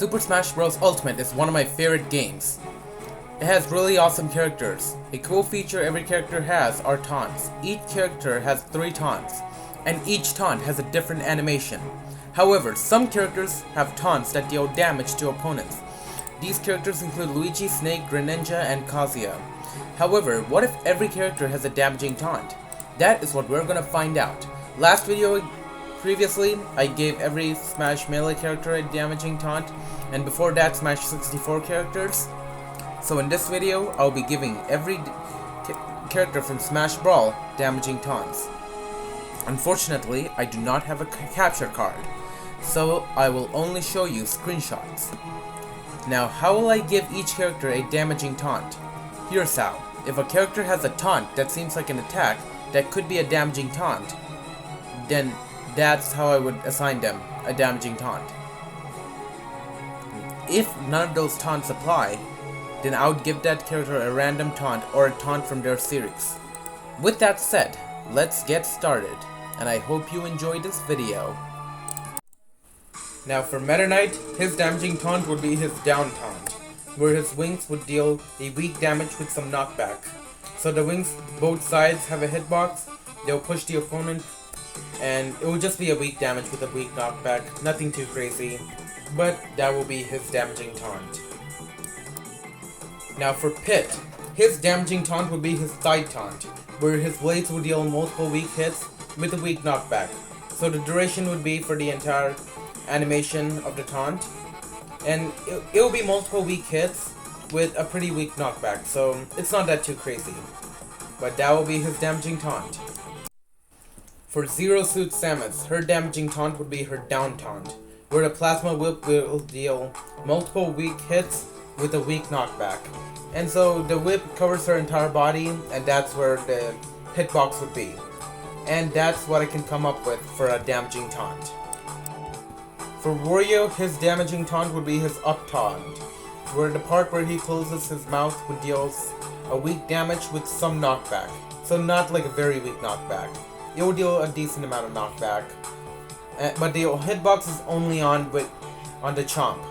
Super Smash Bros. Ultimate is one of my favorite games. It has really awesome characters. A cool feature every character has are taunts. Each character has 3 taunts, and each taunt has a different animation. However, some characters have taunts that deal damage to opponents. These characters include Luigi, Snake, Greninja, and Kazuya. However, what if every character has a damaging taunt? That is what we're gonna find out. Previously, I gave every Smash Melee character a damaging taunt, and before that, Smash 64 characters. So in this video, I'll be giving every character from Smash Brawl damaging taunts. Unfortunately, I do not have a capture card, so I will only show you screenshots. Now, how will I give each character a damaging taunt? Here's how. If a character has a taunt that seems like an attack that could be a damaging taunt, then that's how I would assign them a damaging taunt. If none of those taunts apply, then I would give that character a random taunt or a taunt from their series. With that said, let's get started, and I hope you enjoyed this video. Now for Metanite, his damaging taunt would be his down taunt, where his wings would deal a weak damage with some knockback. So the wings, both sides have a hitbox, they'll push the opponent, and it will just be a weak damage with a weak knockback, nothing too crazy, but that will be his damaging taunt. Now for Pit, his damaging taunt would be his side taunt, where his blades will deal multiple weak hits with a weak knockback. So the duration would be for the entire animation of the taunt, and it will be multiple weak hits with a pretty weak knockback, so it's not that too crazy, but that will be his damaging taunt. For Zero Suit Samus, her damaging taunt would be her down taunt, where the Plasma Whip will deal multiple weak hits with a weak knockback. And so the whip covers her entire body, and that's where the hitbox would be. And that's what I can come up with for a damaging taunt. For Warriio, his damaging taunt would be his up taunt, where the part where he closes his mouth would deal a weak damage with some knockback. So not like a very weak knockback. It will deal a decent amount of knockback, but the hitbox is only on the chomp.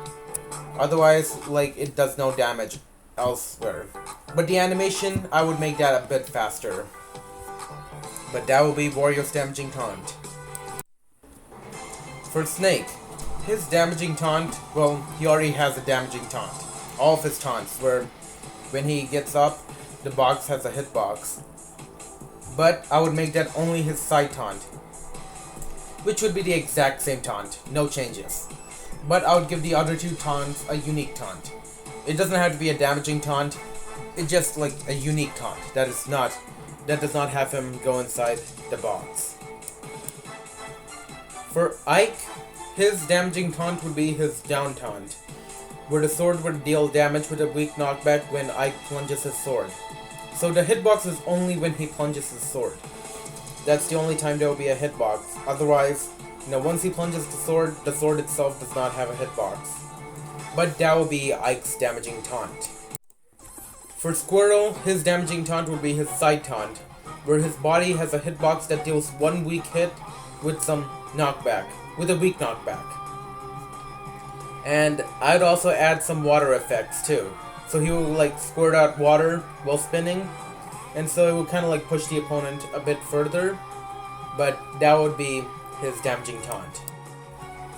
Otherwise, like, it does no damage elsewhere. But the animation, I would make that a bit faster. But that will be Warrior's damaging taunt. For Snake, his damaging taunt, well, he already has a damaging taunt. All of his taunts, where when he gets up, the box has a hitbox. But I would make that only his side taunt, which would be the exact same taunt, no changes. But I would give the other 2 taunts a unique taunt. It doesn't have to be a damaging taunt, it's just like a unique taunt that does not have him go inside the box. For Ike, his damaging taunt would be his down taunt, where the sword would deal damage with a weak knockback when Ike plunges his sword. So the hitbox is only when he plunges his sword. That's the only time there will be a hitbox. Otherwise, once he plunges the sword itself does not have a hitbox. But that will be Ike's damaging taunt. For Squirrel, his damaging taunt would be his side taunt, where his body has a hitbox that deals one weak hit with some knockback, with a weak knockback. And I'd also add some water effects too. So he will like squirt out water while spinning, and so it would kind of like push the opponent a bit further, but that would be his damaging taunt.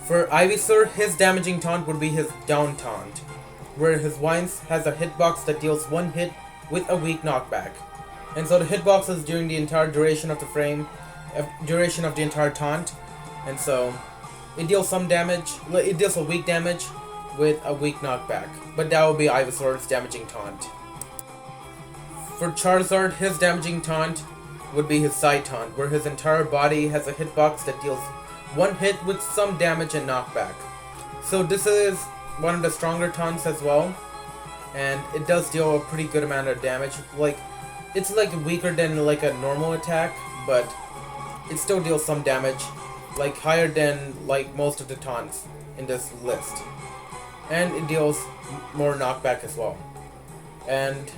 For Ivysaur, his damaging taunt would be his down taunt, where his Vines has a hitbox that deals one hit with a weak knockback. And so the hitbox is during the entire duration of the frame, duration of the entire taunt, and so it deals some damage, it deals a weak damage with a weak knockback, but that will be Ivysaur's damaging taunt. For Charizard, his damaging taunt would be his side taunt, where his entire body has a hitbox that deals one hit with some damage and knockback. So this is one of the stronger taunts as well, and it does deal a pretty good amount of damage. Like, it's like weaker than like a normal attack, but it still deals some damage, like higher than like most of the taunts in this list. And it deals more knockback as well. And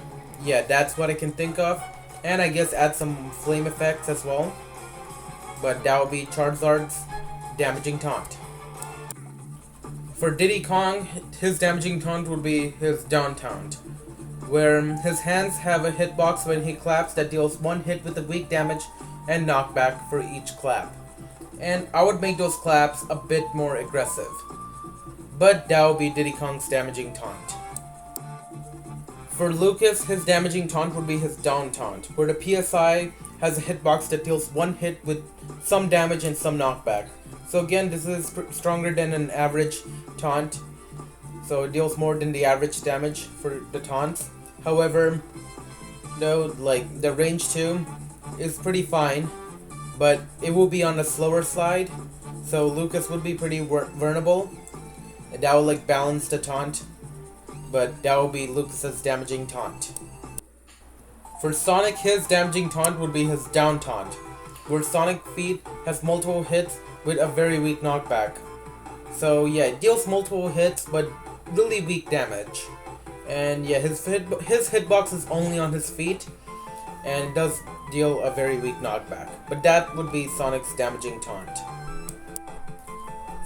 yeah, that's what I can think of. And I guess add some flame effects as well. But that will be Charizard's damaging taunt. For Diddy Kong, his damaging taunt would be his down taunt, where his hands have a hitbox when he claps that deals one hit with a weak damage and knockback for each clap. And I would make those claps a bit more aggressive. But that would be Diddy Kong's damaging taunt. For Lucas, his damaging taunt would be his down taunt, where the PSI has a hitbox that deals one hit with some damage and some knockback. So again, this is stronger than an average taunt, so it deals more than the average damage for the taunts. However, the range 2 is pretty fine, but it will be on the slower side, so Lucas would be pretty vulnerable, and that will balance the taunt, but that will be Lucas's damaging taunt. For Sonic, his damaging taunt would be his down taunt, where Sonic feet has multiple hits with a very weak knockback. So yeah, it deals multiple hits but really weak damage. And yeah, his hitbox is only on his feet and it does deal a very weak knockback. But that would be Sonic's damaging taunt.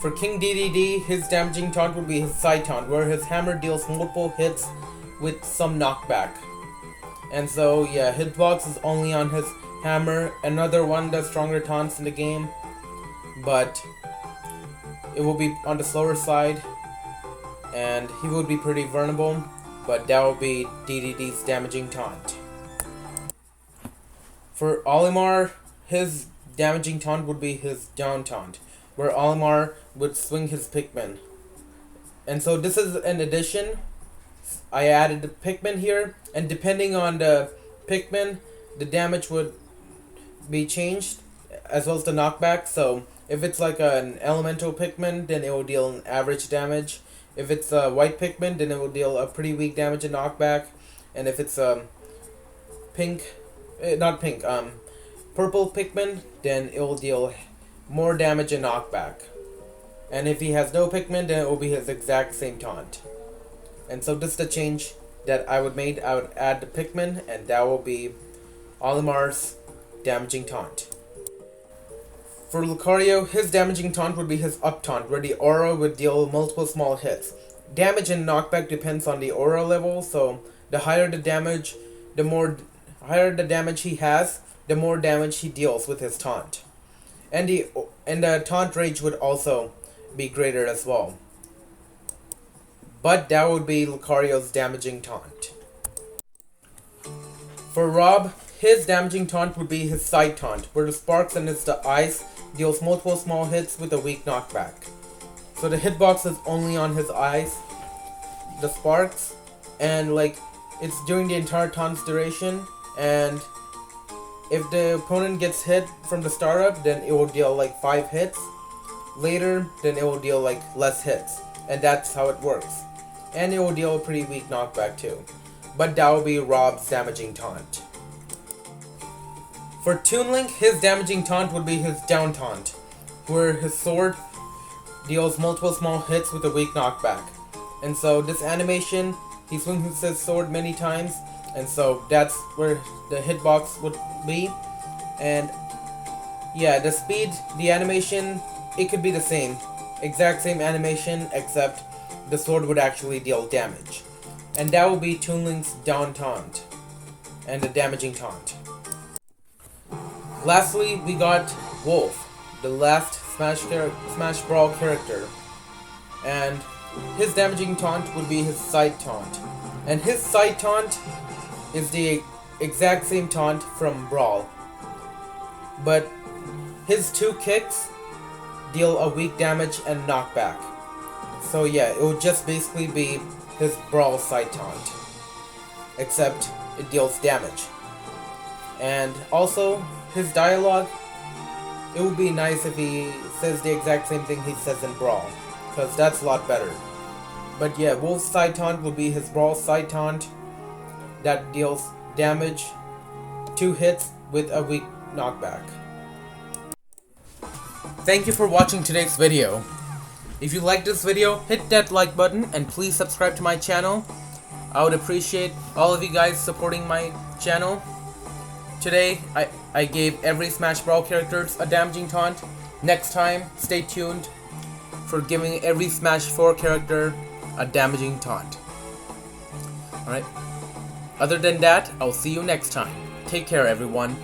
For King DDD, his damaging taunt would be his side taunt, where his hammer deals multiple hits with some knockback. And so yeah, hitbox is only on his hammer. Another one does stronger taunts in the game, but it will be on the slower side and he would be pretty vulnerable, but that would be DDD's damaging taunt. For Olimar, his damaging taunt would be his down taunt, where Olimar would swing his Pikmin. And so this is an addition. I added the Pikmin here, and depending on the Pikmin, the damage would be changed, as well as the knockback. So if it's like an elemental Pikmin, then it will deal an average damage. If it's a white Pikmin, then it will deal a pretty weak damage and knockback. And if it's a purple Pikmin, then it will deal more damage and knockback. And if he has no Pikmin, then it will be his exact same taunt. And so this is the change that I would make. I would add the Pikmin, and that will be Olimar's damaging taunt. For Lucario, his damaging taunt would be his up taunt, where the aura would deal multiple small hits. Damage and knockback depends on the aura level, so the higher the damage, higher the damage he has, the more damage he deals with his taunt. And the taunt range would also be greater as well. But that would be Lucario's damaging taunt. For Rob, his damaging taunt would be his side taunt, where the sparks and the ice deals multiple small hits with a weak knockback. So the hitbox is only on his eyes, the sparks, and it's during the entire taunt's duration, and if the opponent gets hit from the startup, then it will deal 5 hits. Later, then it will deal less hits, and that's how it works. And it will deal a pretty weak knockback too. But that will be Rob's damaging taunt. For Toon Link, his damaging taunt would be his down taunt, where his sword deals multiple small hits with a weak knockback. And so this animation, he swings his sword many times, and so that's where the hitbox would be. And yeah, the speed, the animation, it could be the same. Exact same animation, except the sword would actually deal damage. And that will be Toon Link's down taunt, and the damaging taunt. Lastly, we got Wolf, the last Smash Brawl character, and his damaging taunt would be his side taunt. And his side taunt is the exact same taunt from Brawl, but his 2 kicks deal a weak damage and knockback. So yeah, it would just basically be his Brawl side taunt, except it deals damage. And also, his dialogue, it would be nice if he says the exact same thing he says in Brawl, because that's a lot better. But yeah, Wolf's side taunt would be his Brawl side taunt that deals damage, 2 hits with a weak knockback. Thank you for watching today's video. If you liked this video, hit that like button and please subscribe to my channel. I would appreciate all of you guys supporting my channel. Today, I gave every Smash Brawl characters a damaging taunt. Next time, stay tuned for giving every Smash 4 character a damaging taunt. Alright. Other than that, I'll see you next time. Take care, everyone.